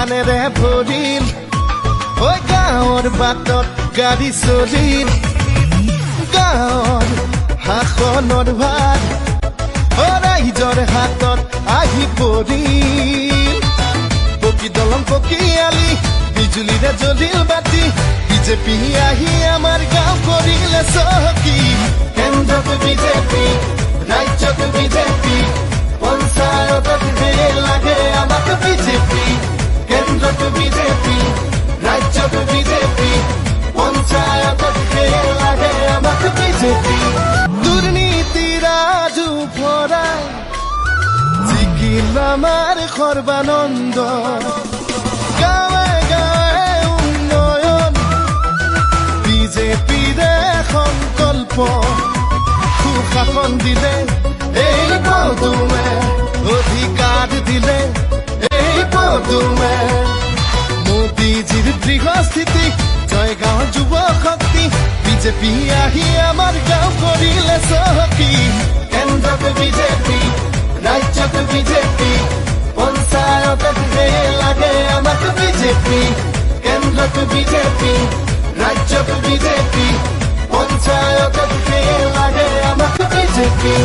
ধানেৰে ভৰিল ঐ গাঁৱৰ বাটত গাড়ী চলিল গাঁৱৰ শাসনৰ ভাত ৰাইজৰ হাতত আহি পৰিল পকী দলং পকী আলি বিজুলীৰে জ্বলিল বাতি বিজেপি আহি আমাৰ গাঁও কৰিলে চহকী কেন্দ্ৰত বিজেপি ৰাজ্যত বিজেপি পঞ্চায়তত লাগে আমাক বিজেপি কেন্দ্ৰত বিজেপি ৰাজ্যত বিজেপি পঞ্চায়তত লাগে আমাক বিজেপি দুৰ্নীতি ৰাজু ভৰাই জিকিল আমাৰ সৰ্বানন্দ গাঁৱে গাঁৱে উন্নয়ন বিজেপিৰে সংকল্প সুশাসন দিলে এই পদুমে অধিকাৰ দিলে এই পদুমে মোদীজীৰ গৃহস্থিতি জয় গাঁৱৰ যুৱ শক্তি বিজেপি আহি আমাৰ গাঁও কৰিলে চহকী কেন্দ্ৰত বিজেপি ৰাজ্যত বিজেপি পঞ্চায়তত লাগে আমাক বিজেপি কেন্দ্ৰত বিজেপি ৰাজ্যত বিজেপি পঞ্চায়তত লাগে আমাক বিজেপি